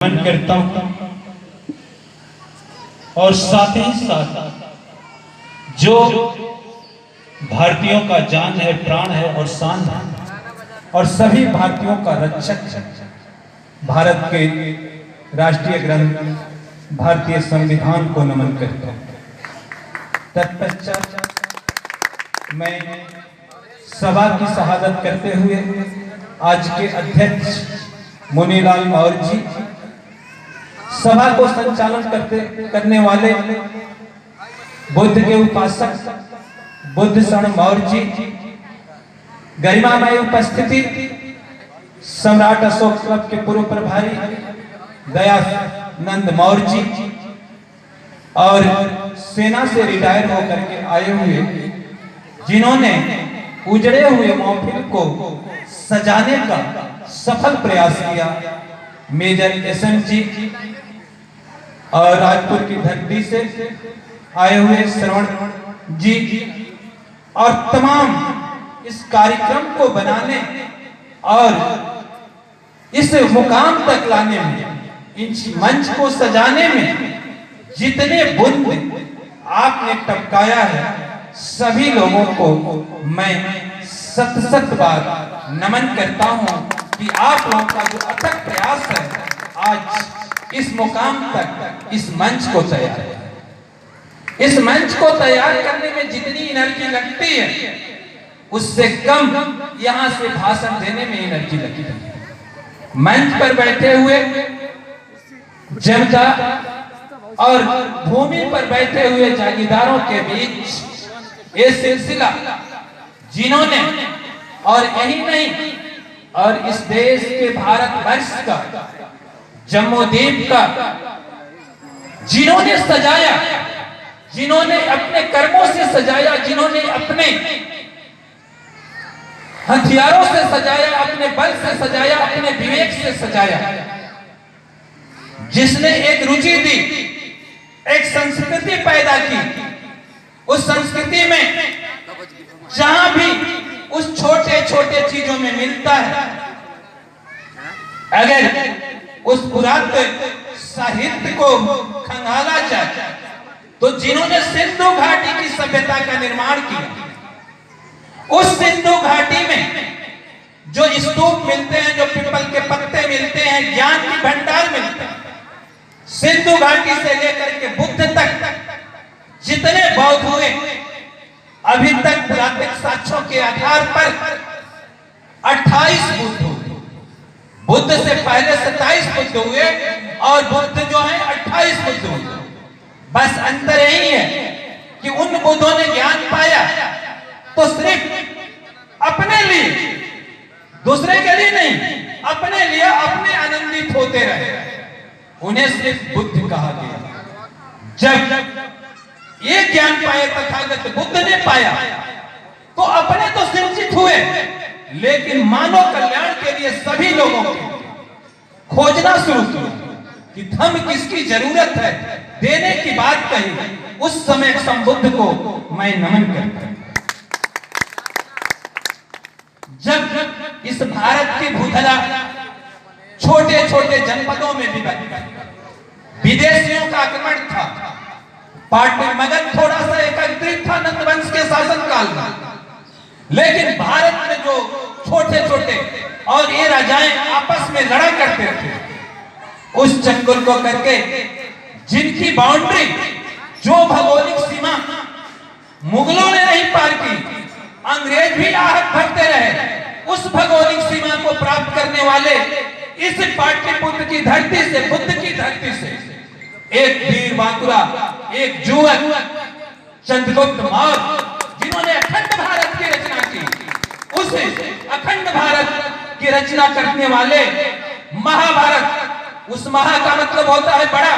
नमन करता हूं और साथ ही साथ जो भारतीयों का जान है, प्राण है और शान है और सभी भारतीयों का रक्षक है, भारत के राष्ट्रीय ग्रंथ भारतीय संविधान को नमन करता हूं। तत्पश्चात मैं सभा की शहादत करते हुए आज के अध्यक्ष मुनीलाल मौर्य जी, सभा को संचालन करने वाले बुद्ध के उपासक बुद्ध शरण मौर्य जी, गरिमामय उपस्थिति सम्राट अशोक क्लब के पूर्व प्रभारी दयानंद मौर्य जी और सेना से रिटायर होकर के आए हुए जिन्होंने उजड़े हुए महफिल को सजाने का सफल प्रयास किया, मेजर एसएम जी और राजपुर की धरती से आए हुए श्रवण जी और तमाम इस कार्यक्रम को बनाने और इस मुकाम तक लाने में, इस मंच को सजाने में जितने बुंद आपने टपकाया है, सभी लोगों को मैं सत सत बार नमन करता हूं कि आप लोगों का जो अथक प्रयास है आज इस मुकाम तक, इस मंच को तैयार है। इस मंच को तैयार करने में जितनी एनर्जी लगती है उससे कम यहां से भाषण देने में एनर्जी लगती है। मंच पर बैठे हुए जनता और भूमि पर बैठे हुए जागीरदारों के बीच ये सिलसिला जिन्होंने, और यही नहीं, और इस देश के भारत वर्ष का, जम्मू द्वीप का जिन्होंने सजाया, जिन्होंने अपने कर्मों से सजाया, जिन्होंने अपने हथियारों से सजाया, अपने बल से सजाया, अपने विवेक से सजाया, जिसने एक रुचि दी, एक संस्कृति पैदा की, उस संस्कृति में जहां भी उस छोटे छोटे चीजों में मिलता है, अगर उस पुरातन साहित्य को खंगाला जाए तो जिन्होंने सिंधु घाटी की सभ्यता का निर्माण किया, उस सिंधु घाटी में जो स्तूप मिलते हैं, जो पीपल के पत्ते मिलते हैं, ज्ञान की भंडार मिलते हैं, सिंधु घाटी से लेकर के बुद्ध तक जितने बौद्ध हुए, अभी तक पुरातन साक्ष्यों के आधार पर 28 बुद्ध हुए। बुद्ध से पहले 27 बुद्ध हुए और बुद्ध जो है 28 बुद्ध हुए। बस अंतर यही है कि उन बुद्धों ने ज्ञान पाया तो सिर्फ अपने लिए, दूसरे के लिए नहीं, अपने लिए, अपने आनंदित होते रहे, उन्हें सिर्फ बुद्ध कहा गया। जब ये ज्ञान पाए तथागत बुद्ध ने पाया तो अपने तो सिंचित हुए, लेकिन मानव कल्याण के लिए सभी लोगों को खोजना शुरू किया कि धर्म किसकी जरूरत है, देने की बात कही। उस समय संबुद्ध को मैं नमन करता हूं। जब इस भारत की भूतला छोटे छोटे जनपदों में भी विदेशियों का आक्रमण था, पार्टी मगध थोड़ा सा एकत्रित था नंदवंश के शासन काल में, लेकिन भारत में जो छोटे छोटे और ये राजाएं आपस में लड़ा करते थे, उस चंगुल को करके जिनकी बाउंड्री, जो भौगोलिक सीमा मुगलों ने नहीं पार की, अंग्रेज भी आहट भरते रहे, उस भौगोलिक सीमा को प्राप्त करने वाले इस पाटलिपुत्र की धरती से, बुद्ध की धरती से एक वीर बांकुरा, एक युवक चंद्रगुप्त मौर्य, जिन्होंने अखंड भारत की रचना की, उस अखंड भारत की रचना करने वाले महाभारत, उस महा का मतलब होता है बड़ा,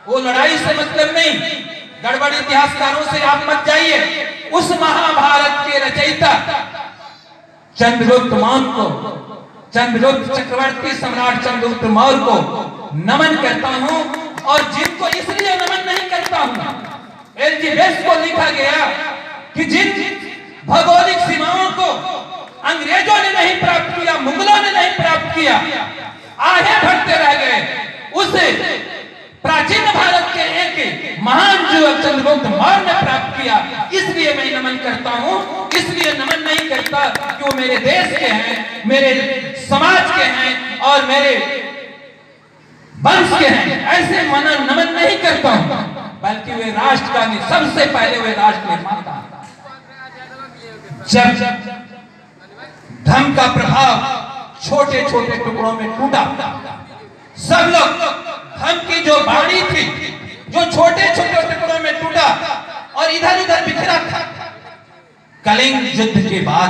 वो लड़ाई से मतलब नहीं, गड़बड़ इतिहासकारों से आप मत जाइए। उस महाभारत के रचयिता चंद्रगुप्त मौर्य को, चंद्रगुप्त चक्रवर्ती सम्राट चंद्रगुप्त मौर्य को नमन करता हूं। और जिनको इसलिए नमन नहीं करता हूं, एलजी वेस्ट को लिखा गया कि जिन भौगोलिक सीमाओं को अंग्रेजों ने नहीं प्राप्त किया, मुगलों ने नहीं प्राप्त किया, आगे बढ़ते रह गए, बहुत मार ने प्राप्त किया, इसलिए मैं नमन करता हूं। इसलिए नमन नहीं करता कि वो मेरे देश के हैं, मेरे समाज के हैं और मेरे वंश के हैं, ऐसे नमन नहीं करता हूं, बल्कि वे राष्ट्र का नहीं, सबसे पहले वे राष्ट्र निर्माता। जब धर्म का प्रभाव छोटे छोटे टुकड़ों में टूटा, सब लोग धर्म की जो बाणी थी, जो छोटे छोटे टुकड़ों में टूटा और इधर उधर बिखरा था, कलिंग युद्ध के बाद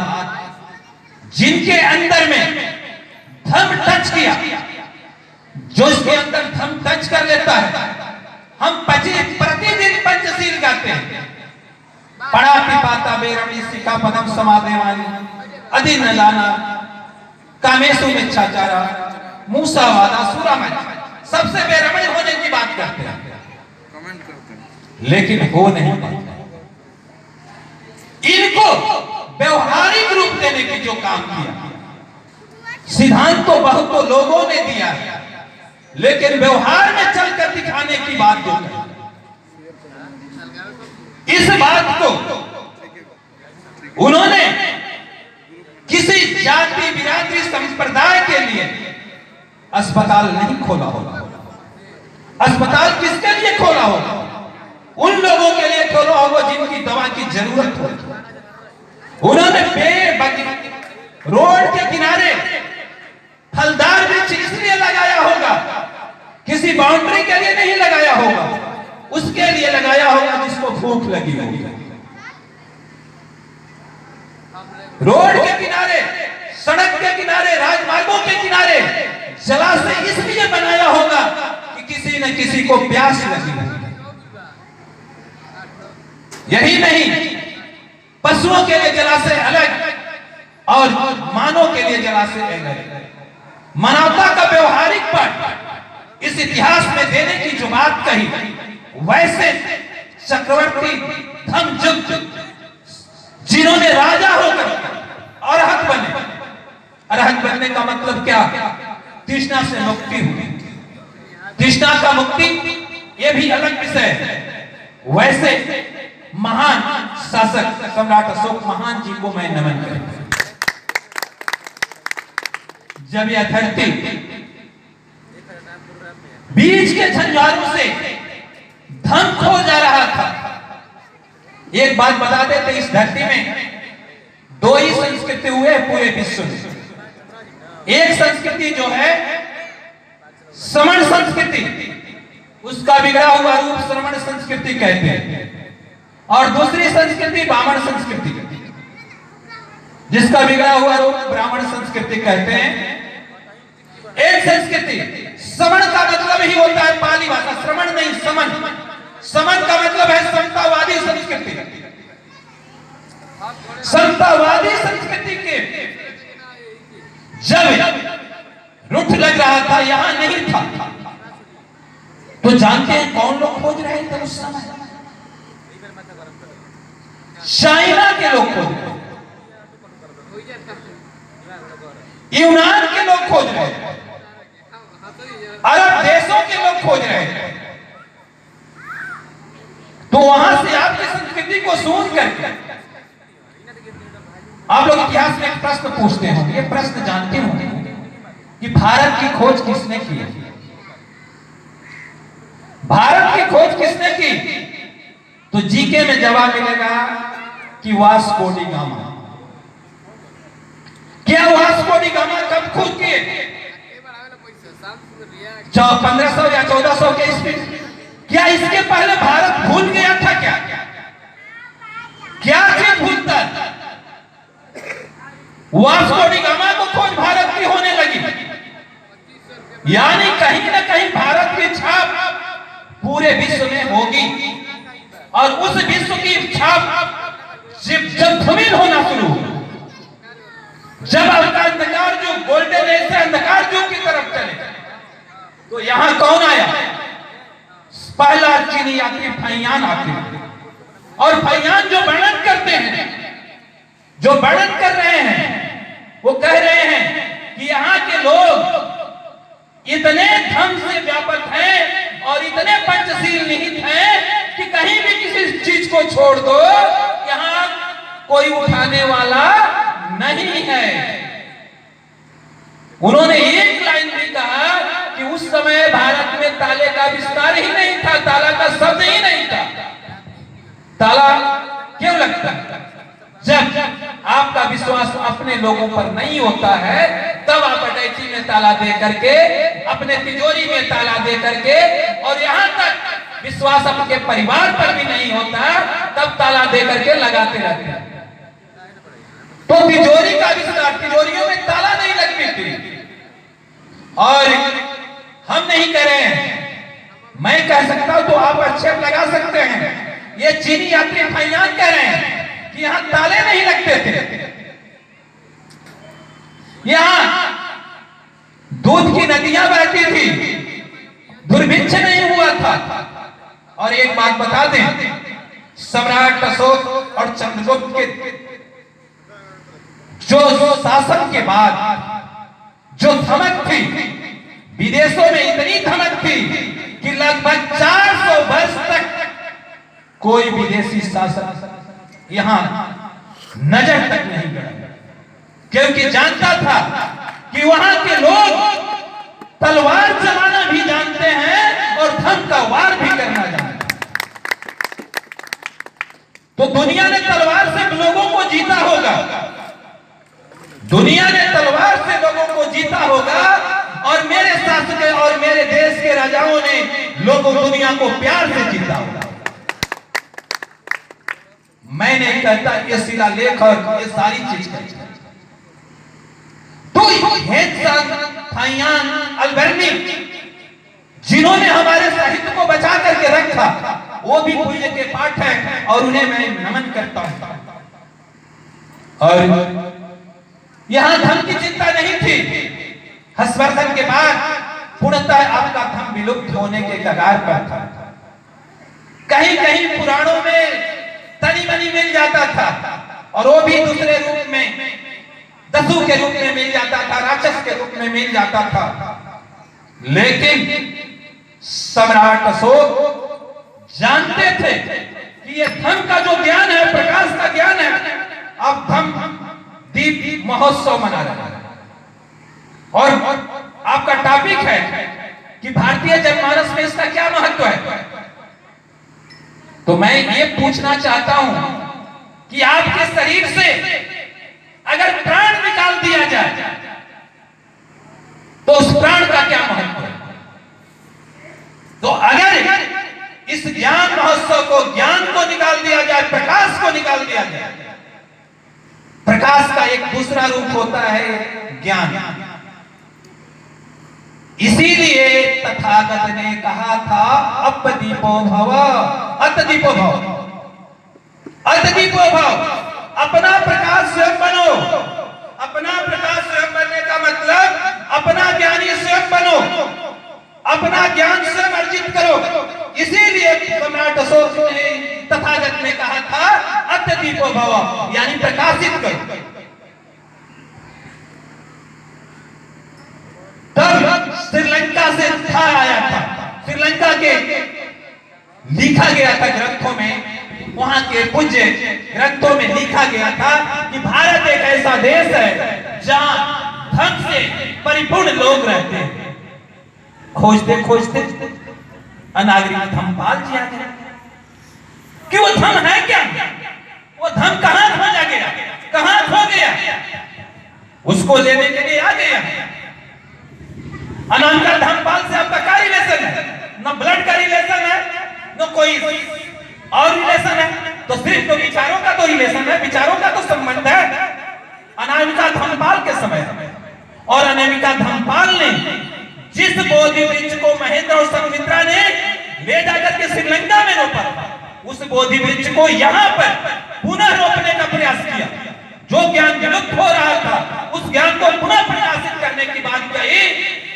जिनके अंदर में धर्म टच किया, जो इसके अंदर धर्म टच कर लेता है, हम प्रतिदिन पंचशील गाते हैं, पढ़ा पिपाता बेरमी सिखा पदम समादेवानी अधिन लाना कामेशु मिच्छाचारा मूसावादा सूरामय, सबसे बेरमणी होने की बात करते हैं, कमेंट करते हैं, लेकिन हो नहीं पाता। इनको व्यवहारिक रूप देने की जो काम किया, सिद्धांत तो बहुत लोगों ने दिया, लेकिन व्यवहार में चलकर दिखाने की बात जो है, इस बात को उन्होंने किसी जाति बिरादरी संप्रदाय के लिए अस्पताल नहीं खोला होगा। अस्पताल किसके लिए खोला होगा? उन लोगों के लिए खोला होगा जिनकी दवा की जरूरत हो। उन्होंने रोड के किनारे फलदार वृक्ष इसलिए लगाया होगा, किसी बाउंड्री के लिए नहीं लगाया होगा, उसके लिए लगाया होगा जिसको भूख लगी होगी। रोड के किनारे, सड़क के किनारे, राजमार्गों के किनारे जलाशय इसलिए बनाया होगा कि किसी न किसी को प्यास लगी होगी। यही नहीं, पशुओं के लिए जलाशय अलग और मानव के लिए जलाशय अलग। मानवता का व्यवहारिक पाठ इस इतिहास में देने की जो बात कही, वैसे चक्रवर्ती धम्मजुग जिन्होंने राजा होकर अरहत बने, अरहत बनने का मतलब क्या? तृष्णा से मुक्ति हुई। तृष्णा का मुक्ति ये भी अलग विषय है। वैसे महान शासक सम्राट अशोक महान जी को मैं नमन करता। जब यह धरती बीच के झंझारों से धन खो जा रहा था, एक बात बता देते, इस धरती में दो ही संस्कृति हुए पूरे विश्व में। एक संस्कृति जो है श्रमण संस्कृति, उसका बिगड़ा हुआ रूप श्रमण संस्कृति कहते हैं, और दूसरी संस्कृति ब्राह्मण संस्कृति, जिसका बिगड़ा हुआ रूप ब्राह्मण संस्कृति कहते हैं। एक संस्कृति, श्रमण का मतलब ही होता है पाली भाषा, श्रमण नहीं समन, समन का मतलब है समतावादी संस्कृति। समतावादी संस्कृति के जब रुठ लग रहा था, यहां नहीं था, तो जानते हैं कौन लोग खोज रहे थे उस समय? चाइना के लोग खोज रहे, यूनान के लोग खोज रहे, अरब देशों के लोग खोज रहे थे। तो वहां से आपकी संस्कृति को सुन करके आप लोग इतिहास में एक प्रश्न पूछते हैं, ये प्रश्न जानते होंगे कि भारत की खोज किसने की? भारत की खोज किसने की? तो जीके में जवाब मिलेगा कि वास्को डी गामा। क्या वास्को डी गामा कब खोज किए? 1500 या 1400 के ईस्वी। क्या इसके पहले भारत भूल गया था? क्या चीज भूलता? वास्को डी गामा को खोज भारत की होने लगी, यानी कहीं ना कहीं भारत की छाप पूरे विश्व में होगी, और उस विश्व की छाप जब धूमिल होना शुरू हुआ, जब आपका अंधकार जो गोल्डन एज से अंधकार युग की तरफ चले, तो यहां कौन आया? पहला चीनी यात्री फैयान आते हैं, और फैयान जो वर्णन करते हैं, जो वर्णन कर रहे हैं, वो कह रहे हैं कि यहाँ के लोग इतने धर्म से व्यापक हैं और इतने पंचशील निहित हैं कि कहीं भी किसी को छोड़ दो, यहाँ कोई उठाने वाला नहीं है। उन्होंने एक लाइन भी कहा कि उस समय भारत में ताले का विस्तार ही नहीं था, ताला का शब्द ही नहीं था। ताला क्यों लगता है? जब आपका विश्वास अपने लोगों पर नहीं होता है, तब आप अटैची में ताला दे करके, अपने तिजोरी में ताला दे करके, और यहां तक विश्वास आपके परिवार पर भी नहीं होता, तब ताला दे करके लगाते रहते हैं। तो तिजोरी का विस्तार, तिजोरियों में ताला नहीं लगती थी, और हम नहीं कह रहे हैं। मैं कह सकता हूं तो आप आक्षेप लगा सकते हैं। ये चीनी यात्री फैयान कह रहे हैं कि यहां ताले नहीं लगते थे, यहां दूध की नदियां बहती थी, दुर्भिक्ष नहीं हुआ था। और एक बात बता दें, सम्राट अशोक और चंद्रगुप्त के जो शासन के बाद जो धमक थी, विदेशों में इतनी धमक थी कि लगभग 400 वर्ष तक कोई विदेशी शासक यहां नजर तक नहीं गया, क्योंकि जानता था कि वहां के लोग तलवार चलाना भी जानते हैं और धन का वार भी करना जानते हैं। तो दुनिया ने तलवार से लोगों को जीता होगा, दुनिया ने तलवार से लोगों को जीता होगा, और मेरे शासक और मेरे देश के राजाओं ने लोगों दुनिया को प्यार से जीता होगा। मैं नहीं कहता ये शिलालेख और ये सारी चीज करती, तो अल्बर्नी जिन्होंने हमारे साहित्य को बचा करके रखा, वो भी पूज्य के पाठ है, और उन्हें मैं नमन करता हूं। और यहां धन की चिंता नहीं थी। हर्षवर्धन के बाद पूर्णतः आपका धन विलुप्त होने के कगार पर था। कहीं कहीं पुराणों में तनी मनी मिल जाता था, और वो भी दूसरे रूप में, दस्यु के रूप में मिल जाता था, राक्षस के रूप में मिल जाता था। लेकिन सम्राट अशोक जानते थे कि ये धन का जो ज्ञान है, प्रकाश का ज्ञान है, अब धन दीप महोत्सव मना रहा है। और आपका टॉपिक है कि भारतीय जनमानस में इसका क्या महत्व है। तो मैं ये पूछना चाहता हूं कि आपके शरीर से अगर प्राण निकाल दिया जाए तो उस प्राण का क्या महत्व है? तो अगर इस ज्ञान महोत्सव को, ज्ञान को निकाल दिया जाए, प्रकाश को निकाल दिया जाए, प्रकाश का एक दूसरा रूप होता है ज्ञान। इसीलिए तथागत ने कहा था अपदीपो भव, अतदीपो भव, अतदीपो भव। अपना प्रकाश स्वयं बनो। अपना प्रकाश स्वयं बनने का मतलब अपना ज्ञानी स्वयं बनो, अपना ज्ञान स्वयं अर्जित करो। इसीलिए सम्राट अशोक ने, तथागत ने कहा था अत्यदीपो भव, यानी प्रकाशित करो। तब श्रीलंका से था आया था, श्रीलंका के लिखा गया था ग्रंथों में, वहां के पूज्य ग्रंथों में लिखा गया था कि भारत एक ऐसा देश है जहां धन से परिपूर्ण लोग रहते हैं। खोजते खोजते अनागरिक धमपाल जी आ गए कि वो धन है क्या, वो धन कहां खोजा गया, कहां खो गया, उसको लेने के लिए आ गया। अनामिका धमपाल से आपका क्या रिलेशन है? न ब्लड का रिलेशन है, न कोई और रिलेशन है, तो सिर्फ तो विचारों का तो रिलेशन है, विचारों का तो संबंध है। अनामिका धमपाल के समय, और अनामिका धमपाल ने जिस बोधि वृक्ष को महेंद्र और संघमित्रा ने ले जाकर के श्रीलंका में रोपा, उस बोधि वृक्ष को यहाँ पर पुनः रोपने का प्रयास किया। जो ज्ञान विलुप्त हो रहा था, उस ज्ञान को पुनः प्रकाशित करने की बात कही।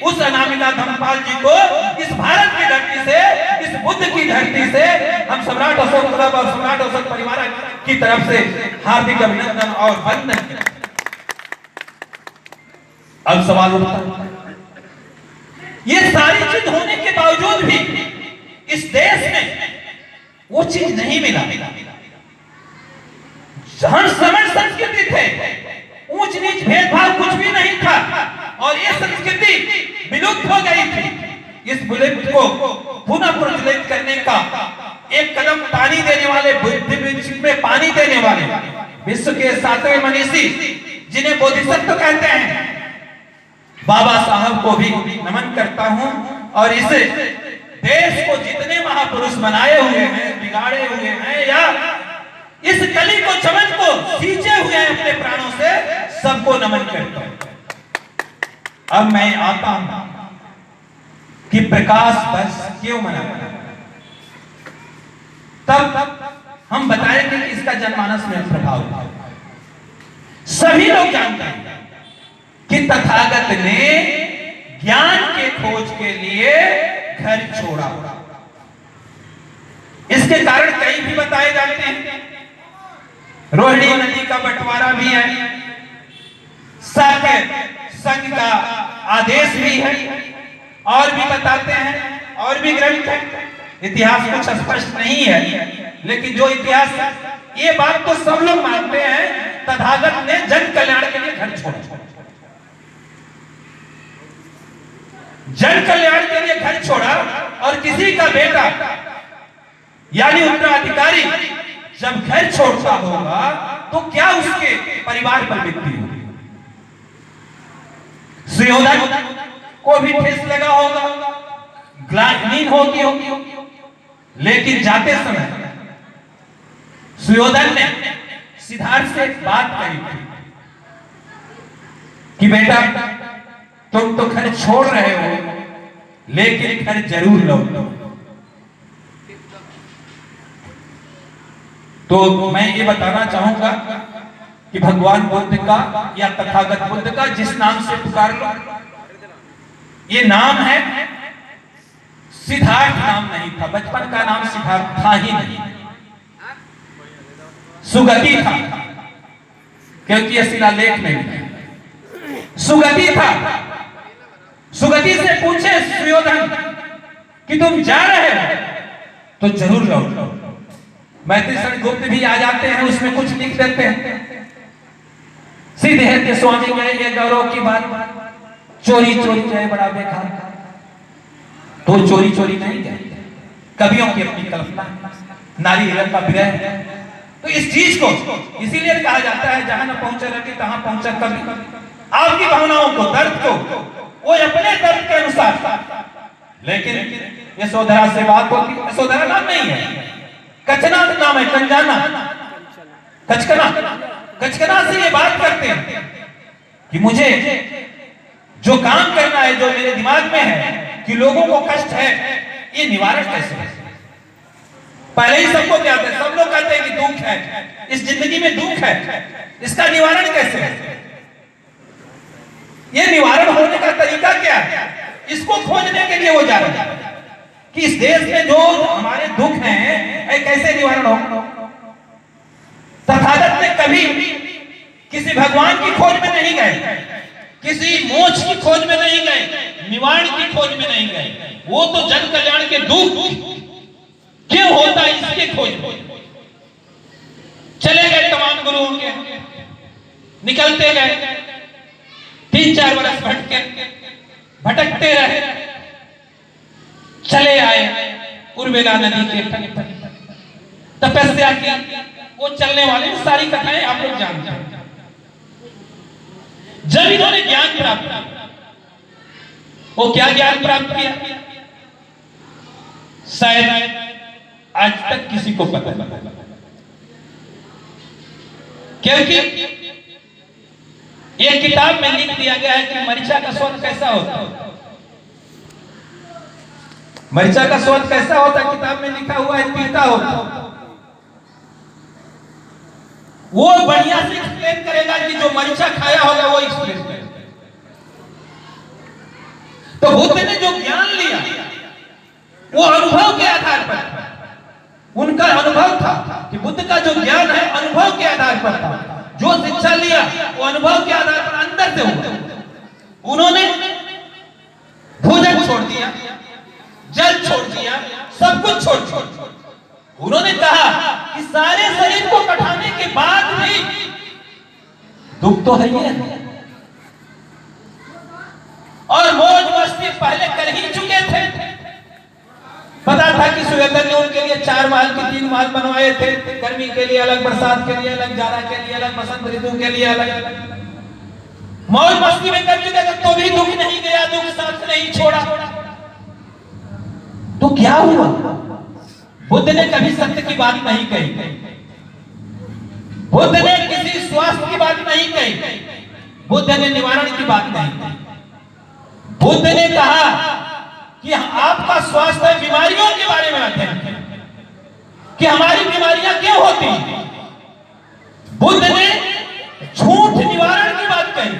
उस अनामिका धमपाल जी को इस भारत की धरती से, इस बुद्ध की धरती से हम सम्राट अशोक क्लब और सम्राट अशोक परिवार की तरफ से हार्दिक अभिनंदन और वंदन करते हैं। अब सवाल उठता है, ये सारी चीज होने के बावजूद भी इस देश में वो चीज नहीं मिला। हम समझ संस्कृति थे, ऊंच नीच भेदभाव कुछ भी नहीं था, और ये संस्कृति विलुप्त हो गई थी। इस विलुप्त को पुनः प्रज्वलित करने का एक कदम पानी देने वाले, बुद्धि में पानी देने वाले विश्व के 7वें मनीषी, जिन्हें बोधिसत्व कहते हैं, बाबा साहब को भी नमन करता हूं। और इस देश को जितने महापुरुष बनाए हुए हैं, बिगाड़े हुए हैं, या इस कली को चमन को सींचे हुए हैं अपने प्राणों से, सबको नमन करता हूं। अब मैं आता हूं कि प्रकाश वर्ष क्यों मनाया। तब हम बताएंगे कि इसका जनमानस में प्रभाव था। सभी लोग जानते हैं कि तथागत ने ज्ञान के खोज के लिए घर छोड़ा। इसके कारण कई भी बताए जाते हैं। रोहिणी नदी का बंटवारा भी है, संघ का आदेश भी है, और भी बताते हैं, और भी ग्रंथ है। इतिहास कुछ स्पष्ट नहीं है, लेकिन जो इतिहास, ये बात तो सब लोग मानते हैं, तथागत ने जन कल्याण के लिए घर छोड़ा। जन कल्याण के लिए घर छोड़ा, और किसी का बेटा यानी उत्तराधिकारी जब घर छोड़ता होगा तो क्या उसके परिवार पर बीतती होगी। सुयोधन को भी ठेस लगा होगा, ग्लानि होगी, लेकिन जाते समय सुयोधन ने सिद्धार्थ से एक बात कही थी कि बेटा, तुम तो घर छोड़ रहे हो, लेकिन घर जरूर लौटो। तो मैं ये बताना चाहूंगा कि भगवान बुद्ध का या तथागत बुद्ध का जिस नाम से पुकार लो, ये नाम है, सिद्धार्थ नाम नहीं था। बचपन का नाम सिद्धार्थ था ही नहीं, सुगति था, क्योंकि यह शिलालेख में है। सुगति था। सुगति से पूछे सुयोधन कि तुम जा रहे हो तो जरूर लौटो। मैत्रेय गुप्त भी आ जाते हैं, उसमें कुछ लिख देते हैं। सीधे के स्वामी गए, ये गौरव की बात, चोरी चोरी गए बड़ा बेकार, तो चोरी चोरी नहीं गए, कवियों की अपनी कल्पना, नारी हिरण का विरह। तो इस चीज को इसीलिए कहा जाता है, जहां न पहुंचा रखी तहां पहुंचा कवि। आपकी भावनाओं को, दर्द को, वो अपने दर्द के अनुसार। लेकिन यशोधरा से बात होती, यशोधरा नाम नहीं है, कचना नाम है, कंजाना, कचकना, कचकना से ये बात करते हैं कि मुझे जो काम करना है, जो मेरे दिमाग में है कि लोगों को कष्ट है, ये निवारण कैसे है। पहले ही सबको क्या है, सब लोग कहते हैं कि दुख है, इस जिंदगी में दुख है, इसका निवारण कैसे है। ये निवारण होने का तरीका क्या है, इसको खोजने के लिए वो जा रहे हैं कि इस देश में जो हमारे दुख हैं, कैसे निवारण हो। तथागत ने कभी किसी भगवान की खोज में नहीं गए, किसी मोक्ष की खोज में नहीं गए, निवारण की खोज में नहीं गए। वो तो जन कल्याण के दुख क्यों होता है इसके खोज में चले गए। तमाम गुरुओं के निकलते गए, 3-4 वर्ष भटकते रहे, चले आए उर्वेला नदी के तट पर, तपस्या की। वो चलने वाले सारी कथाएं आप लोग जानते हैं। जब इन्होंने ज्ञान प्राप्त किया, वो क्या ज्ञान प्राप्त किया, शायद आज तक किसी को पता नहीं, क्योंकि एक किताब में लिख दिया गया है कि मरीचा का स्वाद कैसा होता है। मरीचा का स्वाद कैसा होता है, किताब में लिखा हुआ है, पीता होता। वो बढ़िया से एक्सप्लेन करेगा कि जो मरीचा खाया होगा वो एक्सप्लेन करेगा। तो बुद्ध ने जो ज्ञान लिया वो अनुभव के आधार पर, उनका अनुभव था कि बुद्ध का जो ज्ञान है अनुभव के आधार पर था। जो शिक्षा लिया वो अनुभव के आधार पर अंदर से हुआ। उन्होंने भोजन छोड़ दिया, जल छोड़ दिया, सब कुछ छोड़ दिया। उन्होंने कहा कि इस सारे शरीर को कटाने के बाद भी दुख तो है ही है। और मौज मस्ती पहले कर ही चुके थे। पता था कि सुवेंद्र ने उनके लिए 4 महल के 3 महल बनवाए थे, गर्मी के लिए अलग, बरसात के लिए अलग, जाड़ा के लिए अलग, बसंत ऋतु के लिए अलग। मौज मस्ती में कर चुके थे, तो भी दुख नहीं गया, दुख साथ नहीं छोड़ा। तो क्या हुआ? बुद्ध ने कभी सत्य की बात नहीं कही, बुद्ध ने किसी स्वास्थ्य की बात नहीं कही, बुद्ध ने निवारण की बात नहीं कही। बुद्ध ने कहा कि आपका स्वास्थ्य है, बीमारियों के बारे में अध्ययन कि हमारी बीमारियां क्यों होती हैं। बुद्ध ने झूठ निवारण की बात कही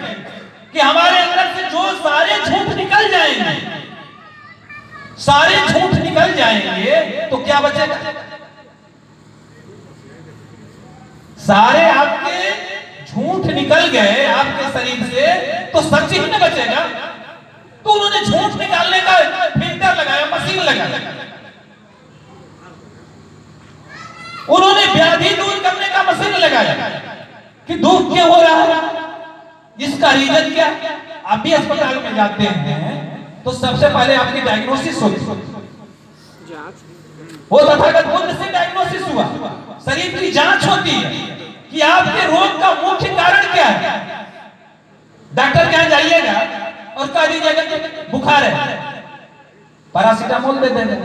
कि हमारे अंदर से जो सारे झूठ निकल जाएंगे, सारे झूठ निकल जाएंगे तो क्या बचेगा? सारे आपके झूठ निकल गए आपके शरीर से तो सच ही न बचेगा। तो उन्होंने झूठ निकालने का फिल्टर लगाया, मशीन लगाया। उन्होंने व्याधि दूर करने का मशीन लगाया कि दुख क्यों हो रहा है, इसका रीजन क्या। आप भी अस्पताल में जाते हैं तो सबसे पहले आपकी डायग्नोसिस होती है, वो तथागत बुद्ध से डायग्नोसिस हुआ, शरीर की जांच होती है कि आपके रोग का मुख्य कारण क्या है। डॉक्टर के यहां जाइएगा और कह दीजिएगा कि बुखार है, पैरासीटामोल दे देंगे,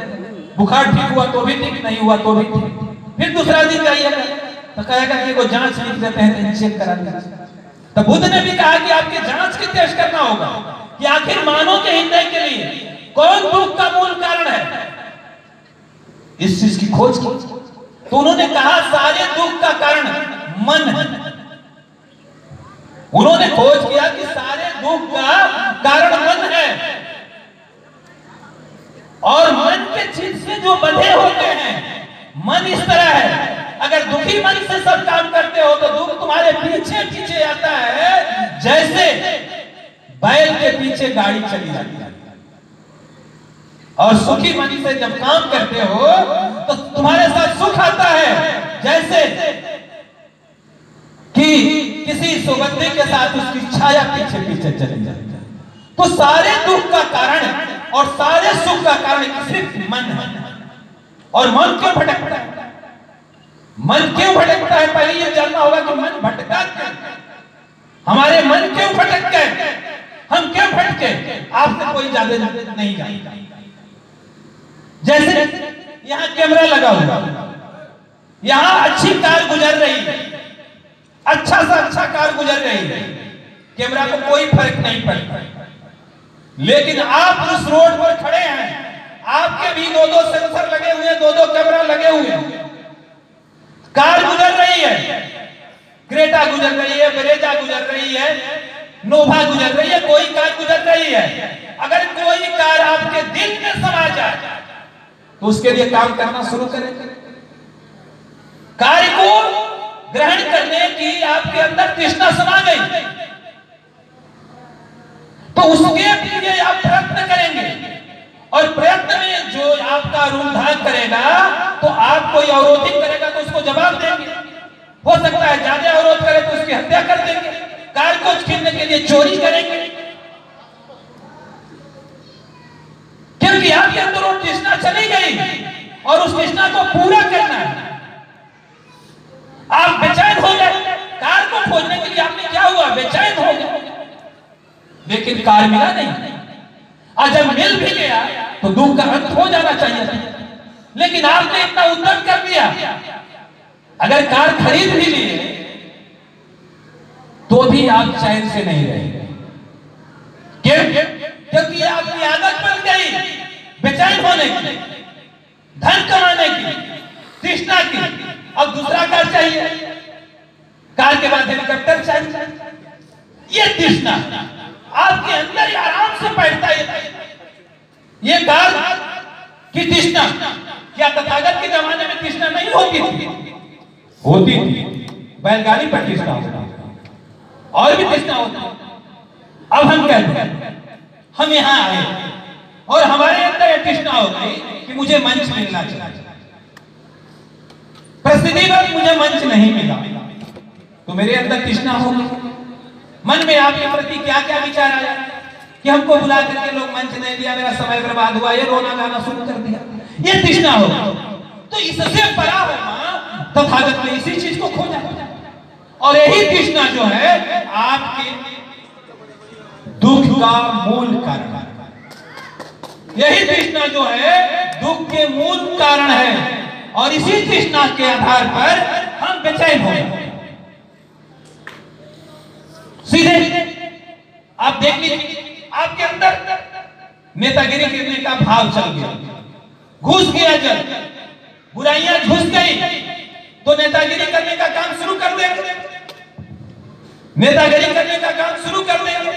बुखार ठीक हुआ तो भी ठीक, नहीं हुआ तो भी ठीक। फिर दूसरा दिन जाइएगा तो कहेगा कि वो जांच लिख देते हैं, चेक करा दीजिए। तो बुद्ध ने भी कहा कि आपकी जांच की टेस्ट करना होगा कि आखिर मानव के हृदय के लिए कौन दुख का मूल कारण है, इस चीज की खोज की। तो उन्होंने कहा सारे दुख का कारण मन है। उन्होंने खोज किया कि सारे दुख का कारण मन है, और मन के चीज से जो बंधे होते हैं, मन इस तरह है, अगर दुखी मन से सब काम करते हो तो दुख तुम्हारे पीछे पीछे आता है, जैसे बैल के पीछे गाड़ी चली जाती है। और सुखी मन से जब काम करते हो तो तुम्हारे साथ सुख आता है, जैसे कि किसी सुगंधी के साथ उसकी छाया पीछे पीछे चली जाती है। तो सारे दुख का कारण और सारे सुख का कारण सिर्फ मन है। और मन क्यों भटकता है? मन क्यों भटकता है, पहले ये जानना होगा कि मन भटका क्यों, हमारे मन क्यों भटक गए, हम क्यों भटके। आपसे कोई ज्यादा नहीं जानता। जैसे यहां कैमरा लगा हुआ, यहां अच्छी कार गुजर रही है, अच्छा सा अच्छा कार गुजर रही है, कैमरा को कोई फर्क नहीं पड़ता। लेकिन आप उस रोड पर खड़े हैं, आपके भी 2-2 सेंसर लगे हुए हैं, 2-2 कैमरा लगे हुए हैं, कार गुजर रही है, क्रेटा गुजर रही है, ब्रेजा गुजर रही है, नोवा गुजर रही है, कोई कार गुजर रही है। अगर कोई कार आपके दिल में समा जाए तो उसके लिए काम करना शुरू करें। कार्य को ग्रहण करने की आपके अंदर तृष्णा समा गई तो उसके लिए आप प्रयत्न करेंगे, और प्रयत्न में जो आपका रूमधान करेगा तो आप कोई अवरोधित करेगा तो उसको जवाब देंगे। हो सकता है ज्यादा अवरोध करे तो उसकी हत्या कर देंगे, कार को छीनने के लिए चोरी करेंगे, क्योंकि आपके अंदर वो तृष्णा चली गई और उस तृष्णा को पूरा करना है। आप बेचैन हो गए, कार को खोजने के लिए आपने क्या हुआ, बेचैन हो गए, लेकिन कार मिला नहीं। और जब मिल भी गया तो दुख का अंत हो जाना चाहिए, लेकिन आपने इतना उद्यम कर दिया, अगर कार खरीद भी लिए तो भी आप चैन से नहीं रहे। क्योंकि आपकी आदत बन गई बेचैन होने की, धन कमाने की, तृष्णा की। अब दूसरा कार चाहिए, कार के बाद हेलीकॉप्टर चाहिए, ये तृष्णा आपके अंदर ही आराम से बैठता है। ये कार की तृष्णा क्या तथागत के जमाने में तृष्णा नहीं होती थी? होती थी, बैलगाड़ी पर तृष्णा होती, और भी तृष्णा होती। अब हम कहते हैं हम यहाँ आए और हमारे अंदर तृष्णा हो गई कि मुझे मंच मिलना चाहिए। प्रसिद्धिवत मुझे मंच नहीं मिला, तो मेरे अंदर तृष्णा होगी। मन में आपके प्रति क्या क्या विचार आया कि हमको बुला करके लोग मंच नहीं दिया, मेरा समय बर्बाद हुआ, ये रोना गाना शुरू कर दिया, ये तृष्णा होगा। तो इससे बड़ा होगा तथागत ने इसी चीज को खोजा, और यही तृष्णा जो है आपके दुख का मूल कारण है। यही तृष्णा जो है दुख के मूल कारण है, और इसी तृष्णा के आधार पर हम बेचैन हो गए। सीधे आप देख लीजिए, आपके अंदर नेतागिरी करने का भाव चल गया, घुस गया। जब बुराइयां घुस गई तो नेतागिरी करने का काम शुरू कर देंगे, नेतागिरी करने का काम शुरू कर देंगे।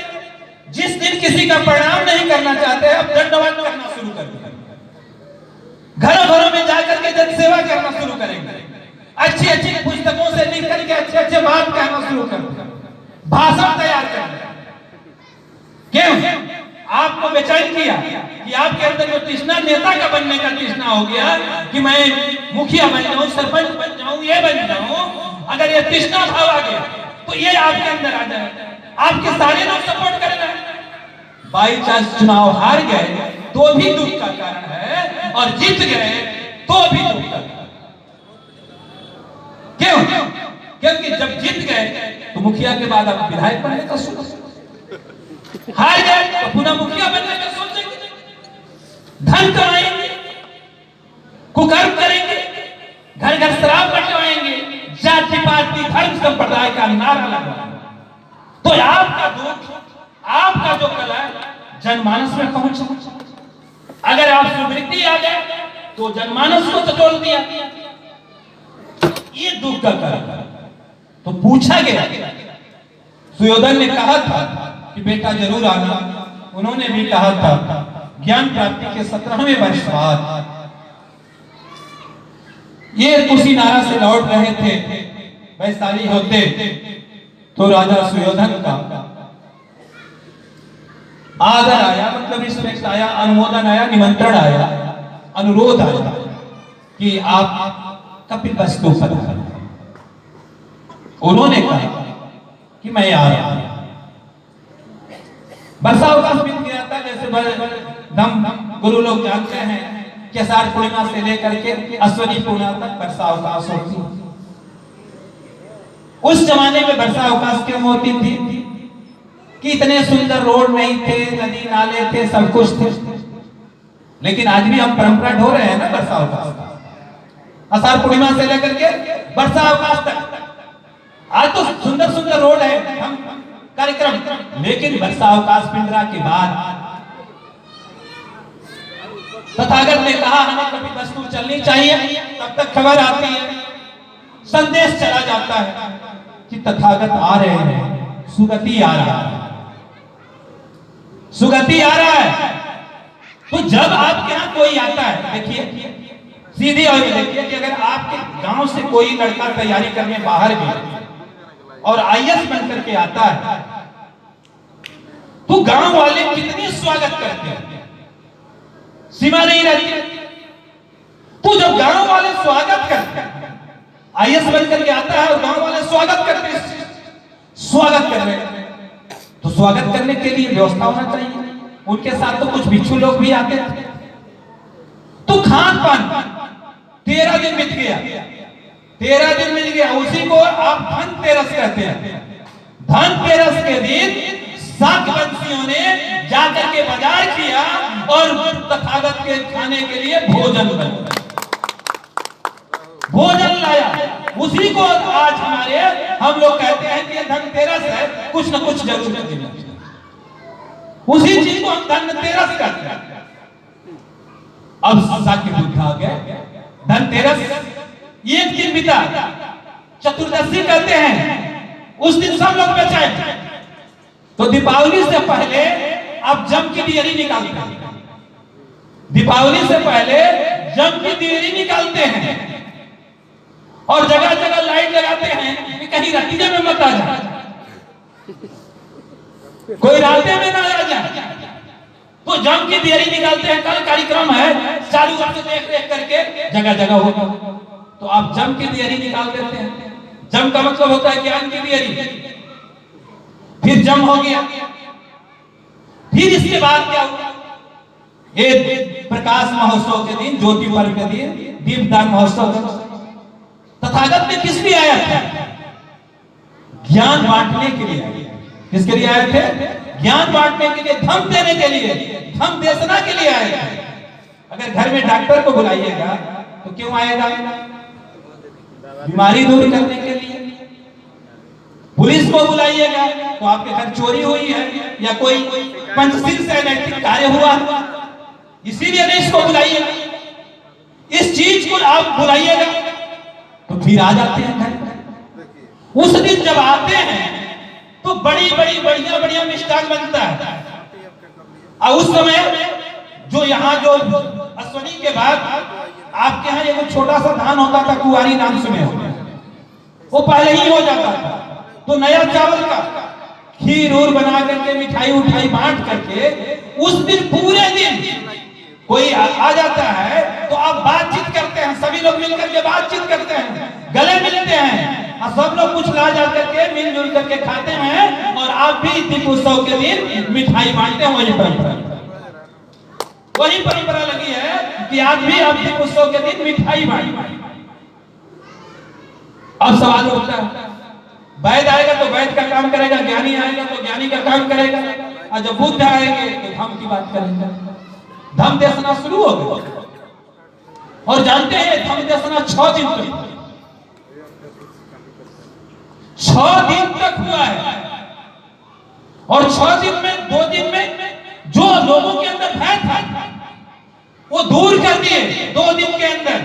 जिस दिन किसी का प्रणाम नहीं करना चाहते, अब दंडवत करना शुरू कर देंगे, घरों घरों में जाकर के जन सेवा करना शुरू करेंगे, अच्छी अच्छी पुस्तकों से लिख करके अच्छे अच्छे बात कहना शुरू कर देंगे, भाषण तैयार करेंगे। क्यों? आपको बेचैन किया कि आपके अंदर जो तृष्णा नेता का बनने का तृष्णा हो गया कि मैं मुखिया बन जाऊं, सरपंच बन जाऊं, ये बन जाऊं। अगर ये तृष्णा भाव आ गया तो ये आपके अंदर आ जाए, आपके सारे लोग सपोर्ट करेंगे। बाई चांस चुनाव हार गए तो भी दुख का कारण है, और जीत गए तो भी दुख का कारण। क्यों? क्योंकि जब जीत गए तो मुखिया के बाद आप विधायक बनने का सोच, हार गए तो पुनः मुखिया बनने का सोचेंगे, धन कमाएंगे, कुकर्म करेंगे, घर घर शराब बंटवाएंगे, जाति पाति धर्म संप्रदाय का नारा लगाएंगे। तो आपका दुख, आपका जो कला जनमानस में पहुंचा। अगर आप सुवृत्ति आ गए तो जनमानस को टटोल दिया, ये दुख का कारण। तो पूछा गया, सुयोधन ने कहा था कि बेटा जरूर आना, उन्होंने भी कहा था ज्ञान प्राप्ति के 17वें वर्ष बाद ये कुशीनारा से लौट रहे थे, वैशाली होते, तो राजा सुयोधन का आदर आया, मतलब रिस्पेक्ट आया, अनुमोदन आया, निमंत्रण आया, अनुरोध आया कि आप कपिलवस्तु पधारें। उन्होंने कहा कि मैं आ रहा हूं। वर्षा अवकाश बीत गया था, जैसे दम गुरु लोग जानते हैं कि आषाढ़ पूर्णिमा से लेकर के अश्विनी पूर्णिमा तक वर्षा अवकाश होती। उस जमाने में वर्षा अवकाश क्यों होती थी कि इतने सुंदर रोड नहीं थे, नदी नाले थे, सब कुछ थे। लेकिन आज भी हम परंपरा ढो रहे हैं ना वर्षा अवकाश का, आषाढ़ पूर्णिमा से लेकर के वर्षा अवकाश तक। आज तो सुंदर सुंदर रोड है, हम कार्यक्रम, लेकिन वर्षा अवकाश पिंडरा के बाद तथागत ने कहा हमें कपिलवस्तु चलनी चाहिए। तब तक खबर आती है, संदेश चला जाता है कि तथागत आ रहे हैं, सुगति आ रहा है, सुगति आ रहा है। तो जब आपके यहाँ कोई आता है, देखिए सीधी और देखिए कि अगर आपके गांव से कोई लड़का तैयारी करने बाहर गया और आईएएस बनकर के आता है, तो गांव वाले कितनी स्वागत करते हैं, सीमा नहीं रहती। तो जब गांव वाले स्वागत करते हैं, आईएएस बनकर के आता है और गांव वाले स्वागत करते हैं, स्वागत कर रहे हैं, तो स्वागत करने के लिए व्यवस्था होना चाहिए। उनके साथ तो कुछ भिक्षु लोग भी आते थे। तो खान पान 13 दिन बीत गया, 13 दिन मिल गया, उसी को आप धनतेरस कहते हैं। धनतेरस के दिन शाकवंशियों ने जाकर के बाजार किया और तथागत के खाने के लिए भोजन बनाया, भोजन लाया। उसी को आज हमारे हम लोग कहते हैं कि धनतेरस है, कुछ न कुछ जरूर देना चाहिए। उसी चीज को हम धनतेरस कहते हैं। अब साके बुद्ध आ गए, धनतेरस एक दिन बीता, चतुर्दशी कहते हैं, उस दिन सब लोग बेचैन। तो दीपावली से पहले आप जम की दियरी निकालते हैं, दीपावली से पहले जम की दियरी निकालते हैं और जगह जगह लाइट लगाते हैं कि कहीं नतीजे में मत आ जाए, कोई रास्ते में ना आ जाए। तो जम की दियरी निकालते हैं, कल कार्यक्रम है, चालू से देख रेख करके जगह जगह होगा। तो आप जम की दियरी निकाल देते हैं। जम का मतलब होता है ज्ञान की दियरी। फिर जम हो गया, फिर इसके बाद क्या हुआ? एक प्रकाश महोत्सव के दिन, ज्योति पर्व के दिन, दीपदान महोत्सव, तथागत ने किस लिए आया था? ज्ञान बांटने के लिए आया। किसके लिए आए थे? ज्ञान बांटने के लिए, धम्म देने के लिए, धम्म देशना के लिए आए थे। अगर घर में डॉक्टर को बुलाइएगा तो क्यों आएगा? बीमारी दूर करने के लिए। पुलिस को बुलाइएगा तो आपके घर चोरी हुई है या कोई पंचशील से अनैतिक कार्य हुआ, इसीलिए नहीं इसको बुलाइएगा। इस चीज को आप बुलाइएगा तो फिर आ जाते हैं घर। उस दिन जब आते हैं तो बड़ी बड़ी बढ़िया बढ़िया मिष्ठान बनता है। और उस समय जो यहाँ जो अश्वनी के बाद आपके यहाँ एक छोटा सा धान होता था, कुआरी नाम सुने हो, वो पहले ही हो जाता था। तो नया चावल का खीर और बना करके, मिठाई उठाई बांट करके, उस दिन पूरे दिन कोई आ जाता है तो आप बातचीत करते हैं, सभी लोग मिलकर के बातचीत करते हैं, गले मिलते हैं और सब लोग कुछ ला जा करके मिलजुल करके खाते हैं। और आप भी दीप उत्सव के दिन मिठाई बांटते हैं। वही परंपरा लगी है कि आज भी आप दीप उत्सव के दिन मिठाई बांटते। अब सवाल उठता है, वैद्य आएगा तो वैद्य का काम करेगा, ज्ञानी आएगा तो ज्ञानी का काम करेगा, और जब बुद्ध आएंगे तो धम्म की बात करेंगे। धम्म देशना शुरू हो गया। और जानते हैं धम्म देशना 6 दिन तक, 6 दिन तक हुआ है। और 6 दिन में 2 दिन में जो लोगों के अंदर भय था वो दूर कर दिए 2 दिन के अंदर।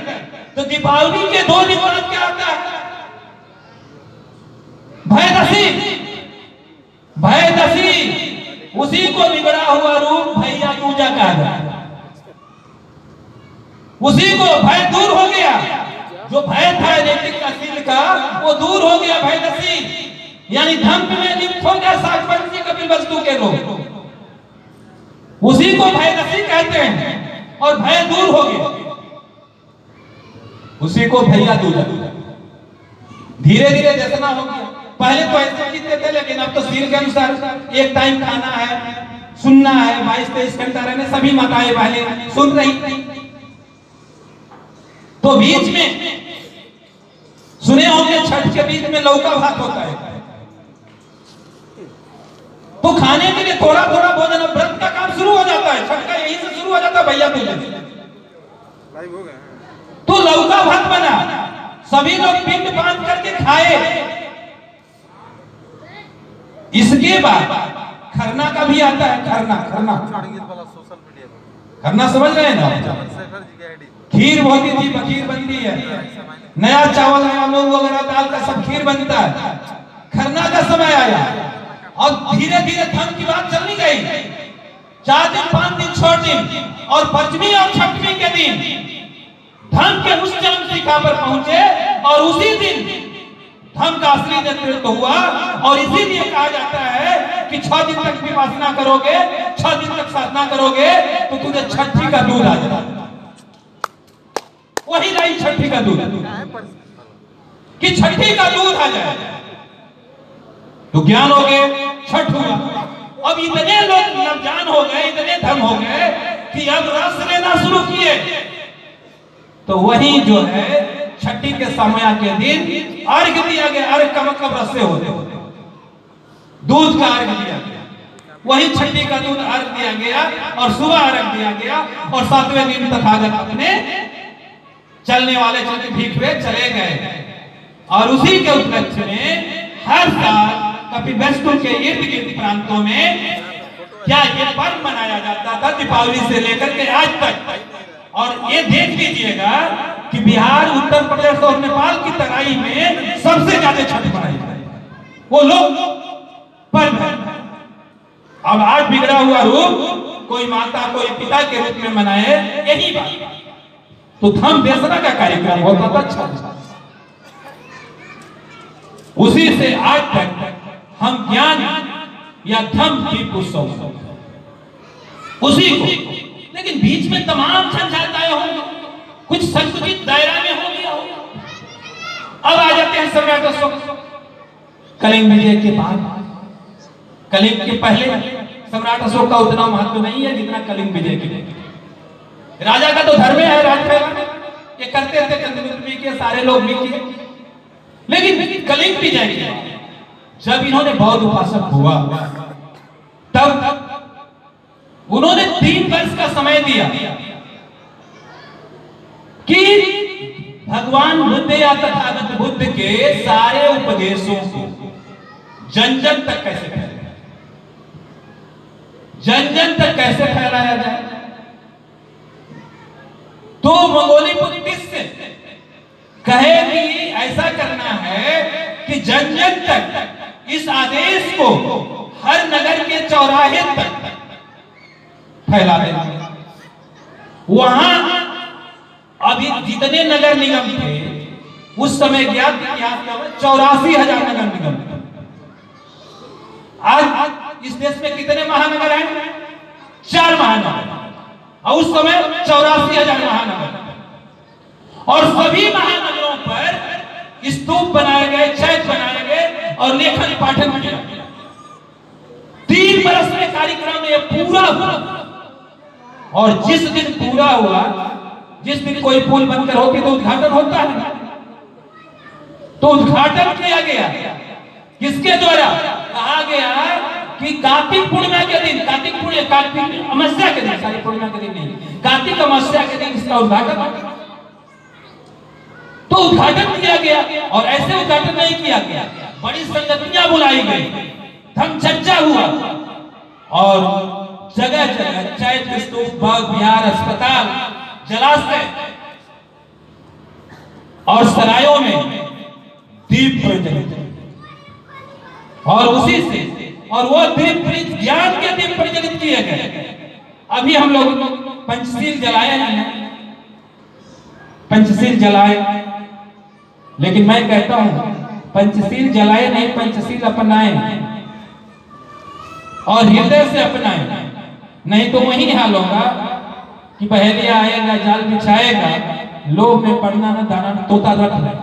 तो दीपावली के 2 दिन बाद क्या आता है? भयदशी। भयदशी, उसी को बिगड़ा हुआ रूप भैया दूजा कहा जाता है। उसी को भय दूर हो गया, जो भय था नैतिक असील का वो दूर हो गया। भयदशी यानी धम्म में लिप्त हो गया साक्षी कपिल वस्तु के लोग, उसी को भयदशी कहते हैं। और भय दूर हो गया, उसी को भैया दूजा। धीरे धीरे देशना हो गया। पहले तो ऐसे जीते थे, लेकिन अब तो सील के अनुसार एक टाइम खाना है, सुनना है, 22-23 घंटा रहने, सभी माताएं पहले सुन रही। तो बीच में सुने होंगे छठ के बीच में लौका भात होता है, तो खाने के लिए थोड़ा थोड़ा भोजन, व्रत का काम शुरू हो जाता है। छठ का यहीं से शुरू हो जाता है भैया पूजन। तो लौका भात बना, सभी लोग पिंड बांध करके खाए। इसके बाद खरना का भी आता है। खरना खरना समझ रहे हैं ना? खीर होती थी, खीर बनती है, नया चावल, नया मूंग वगैरह दाल का सब खीर बनता है। खरना का समय आया और धीरे धीरे धम्म की बात चलनी गई। 4 दिन, 5 दिन, 6 दिन, और 5वीं और 6वीं के दिन धम्म के उस चरम शिखा पर पहुंचे। और उसी दिन धम्म का असली नेतृत्व हुआ। और इसीलिए कहा जाता है कि 6 दिन तक विपासना करोगे, 6 दिन तक साधना करोगे तो तुझे छठी का दूध आ जाएगा। वही लाई छठी का दूध, कि छठी का दूध आ जाए तो ज्ञान हो गए, छठ हुआ। अब इतने लोग नवजान हो गए, इतने धम हो गए कि अब रस लेना शुरू किए। तो वही जो है छठी के समय के दिन अर्घ दिया गया। अर्घ का मतलब रस से होते दूध का अर्घ दिया गया। वही छठी का दूध अर्घ दिया गया और सुबह अर्घ दिया गया। और 7वें दिन तथागत अपने चलने वाले चलते भीख में चले गए। और उसी के उपलक्ष्य में हर साल कपिवस्तु के इर्द गिर्द प्रांतों में क्या ये पर्व मनाया जाता था, दीपावली से लेकर के आज तक। और ये देख लीजिएगा कि बिहार, उत्तर प्रदेश और नेपाल की तराई में सबसे ज्यादा छठ मनाई जाती वो लोग पर्व है। अब आज बिगड़ा हुआ रूप कोई माता कोई पिता के रूप में मनाए, यही बात। तो धम्म देशना का कार्यक्रम होता था छठ। उसी से आज तक हम ज्ञान या धम्म दीप उत्सव उसी को, लेकिन बीच में तमाम झंझट आए होंगे, कुछ संस्कृत दायरा में हो गया होगा, अब आ जाते हैं सम्राट अशोक। कलिंग विजय के बाद, कलिंग के पहले सम्राट अशोक का उतना महत्व नहीं है जितना कलिंग विजय के। राजा का तो धर्म है राज फैलाना, ये करते थे चंद्रगुप्त के सारे लोग मिलके। लेकिन कलिंग विजय के जब इन्होंने बौद्ध उपासक हुआ, तब उन्होंने 3 वर्ष का समय दिया कि भगवान बुद्ध या तथागत बुद्ध के सारे उपदेशों को जन जन तक कैसे फैलाया, जन जन तक कैसे फैलाया जाए। तो मंगोली बुद्धिस्ट कहे कि ऐसा करना है कि जन जन तक इस आदेश को हर नगर के चौराहे तक फैला देना। वहां अभी जितने नगर निगम थे उस समय ज्ञात इतिहास में 84,000 नगर निगम थे। आज इस देश में कितने महानगर हैं? 4 महानगर, और उस समय 84,000 महानगर। और सभी महानगरों पर स्तूप बनाए गए, चैत बनाए गए और लेखन पाठन किया। 3 बरस में कार्यक्रम ये पूरा हुआ। और जिस दिन पूरा हुआ, जिस दिन कोई पुल बनकर होती तो उद्घाटन होता है, तो उद्घाटन किया गया किसके द्वारा? कहा गया कि कार्तिक पूर्णिमा के दिन, कार्तिक अमावस्या के दिन, सारी पूर्णिमा के दिन नहीं, कार्तिक अमावस्या के दिन इसका उद्घाटन होगा। तो उद्घाटन किया गया। और ऐसे उद्घाटन नहीं किया गया, बड़ी संगतियां बुलाई गई, धम चर्चा हुआ और जगह जगह चैत्य स्तूप, बाग विहार, अस्पताल, जलाशय और सरायों में दीप प्रज्वलित, और उसी से, और वो दीप ज्ञान के दीप प्रज्वलित किए गए। अभी हम लोग पंचशील जलाए हैं, पंचशील जलाए, लेकिन मैं कहता हूं पंचशील जलाए नहीं, पंचशील अपनाए और हृदय से अपनाए। नहीं तो वही हाल होगा कि पहेलिया आएगा, जाल बिछाएगा, लोभ में पड़ना न दाना तोता रट रहे।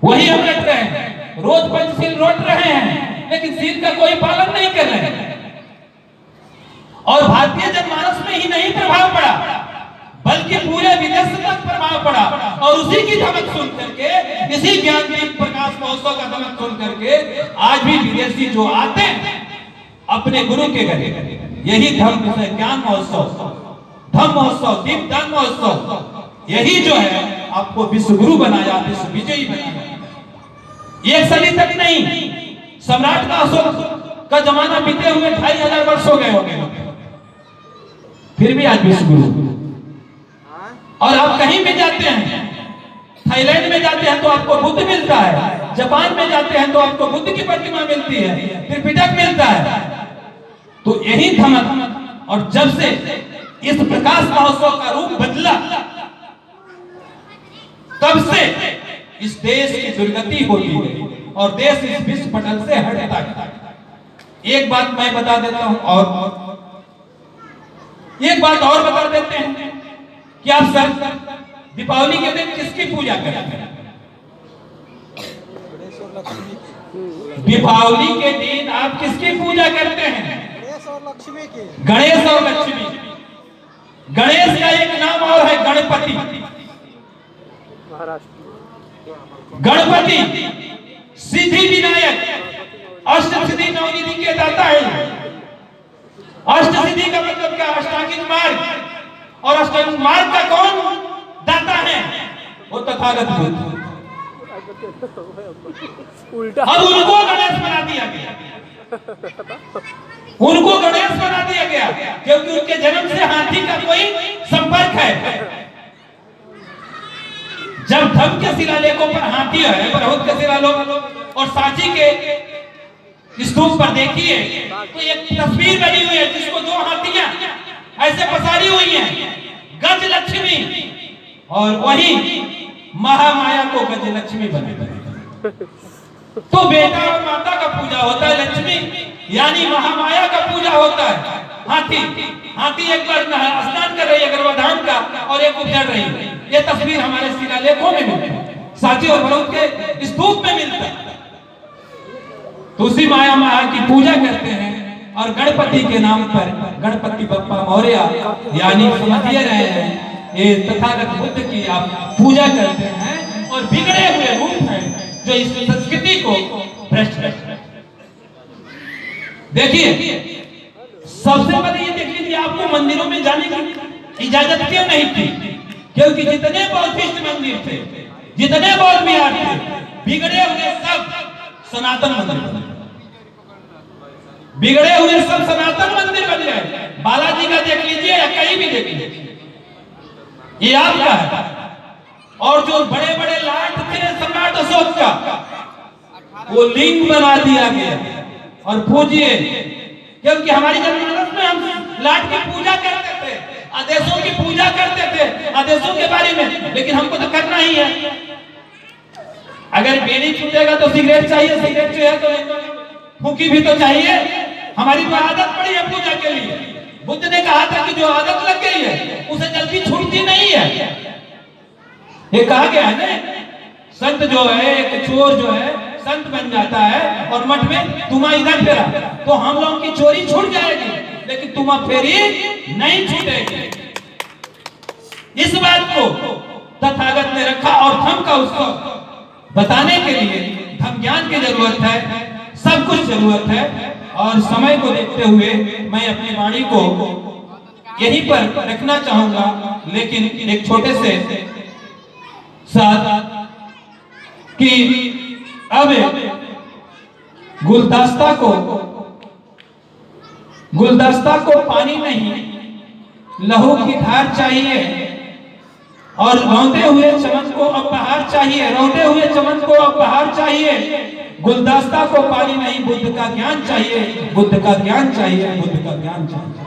वही हम रट रहे हैं, रोज पंचशील रोट रहे हैं, लेकिन शील का कोई पालन नहीं कर रहे हैं। और भारतीय जनमानस में ही नहीं प्रभाव पड़ा, बल्कि पूरे विदेश तक प्रभाव पड़ा। और उसी की धमक सुन करके, इसी ज्ञानदीप प्रकाश महोत्सव का धमक सुन करके आज भी विदेशी जो आते हैं अपने गुरु के घर, यही धर्म विषय ज्ञान महोत्सव, धम्म महोत्सव, दीप दान महोत्सव, यही जो है आपको विश्व गुरु बनाया, विश्व विजयी बनाया। एक सदी तक नहीं, सम्राट का अशोक का जमाना बीते हुए 2500 वर्ष हो गए होंगे, फिर भी आज विश्व गुरु। और आप कहीं भी जाते हैं, थाईलैंड में जाते हैं तो आपको बुद्ध मिलता है, जापान में जाते हैं तो आपको बुद्ध की प्रतिमा मिलती है, त्रिपिटक मिलता है। तो यही धमक, और जब से इस प्रकाश महोत्सव का रूप बदला, तब से इस देश की दुर्गति होती गई और देश इस विश्व पटल से हटता गया। एक बात मैं बता देता हूं, और एक बात और बता देते हैं कि आप सर दीपावली के दिन किसकी पूजा करते हैं? दीपावली के दिन आप किसकी पूजा करते हैं? गणेश और लक्ष्मी। गणेश का एक नाम और है गणपति। गणपति सिद्धि विनायक, अष्ट सिद्धि नवनिधि के दाता है। अष्ट सिद्धि का मतलब क्या? अष्टांगिक मार्ग। और अष्टांगिक मार्ग का कौन दाता है? वो तथागत बुद्ध। अब उनको गणेश बना दिया गया, उनको गणेश बना दिया गया, क्योंकि उनके जन्म से हाथी का कोई संपर्क है। जब धम के शिलालेखों पर हाथी है, बरहुत के शिलालेख और सांची के स्तूप पर देखिए तो एक तस्वीर बनी हुई है जिसको 2 हाथियां ऐसे पसारी हुई हैं, गज लक्ष्मी, और वही महामाया को गज लक्ष्मी बने। तो बेटा और माता का पूजा होता है, लक्ष्मी यानी महामाया का पूजा होता है। हाथी एक बार स्नान कर रही है गर्भाधान का, और एक उतर रही है। ये तस्वीर हमारे शिलालेखों में मिलती है। सांची और भरूच के स्तूप में मिलता है। तो उसी माया माया की पूजा करते हैं और गणपति के नाम पर गणपति बप्पा मौर्य यानी समझिए रहे हैं ये तथागत बुद्ध की आप पूजा करते हैं और बिगड़े हुए रूप हैं जो इस संस्कृति को भ्रष्ट करते हैं। देखिए सबसे पहले ये देख लीजिए आपको मंदिरों में जाने की इजाजत क्यों नहीं थी? क्योंकि जितने बौद्धिस्ट मंदिर थे, जितने बौद्ध विहार थे, बिगड़े हुए सब सनातन मंदिर, बिगड़े हुए सब सनातन मंदिर बन गए। बालाजी का देख लीजिए या कहीं भी देख लीजिए, ये आपका है। और जो बड़े बड़े लाट थे सम्राट अशोक का, वो लिंग बना दिया गया और पूजिए, क्योंकि हमारी जनमानस में हम लाट की पूजा करते थे, आदेशों की पूजा करते थे, आदेशों के बारे में, लेकिन हमको तो करना ही है। अगर बीड़ी छूटेगा तो सिगरेट चाहिए, सिगरेट जो है तो फूकी भी तो चाहिए। हमारी तो आदत पड़ी है पूजा के लिए। बुद्ध ने कहा था कि जो आदत लग गई है उसे जल्दी छूटती नहीं है। ये कहा गया है ना, संत जो है, एक चोर जो है संत बन जाता है और मठ में तुम्हारा इधर फेरा तो हम लोगों की चोरी छूट जाएगी, लेकिन तुम्हारा फेरी नहीं छूटेगी। इस बात को तथागत ने रखा और धर्म का उसको बताने के लिए धर्म ज्ञान की जरूरत है, सब कुछ जरूरत है। और समय को देखते हुए मैं अपनी वाणी को यहीं पर रखना चाहूंगा, लेकिन एक छोटे से साथ कि अब गुलदस्ता को पानी नहीं लहू की धार चाहिए और रोते हुए चमन को अब बहार चाहिए, रोते हुए चमन को अब बहार चाहिए। गुलदस्ता को पानी नहीं, बुद्ध का ज्ञान चाहिए, बुद्ध का ज्ञान चाहिए, बुद्ध का ज्ञान चाहिए।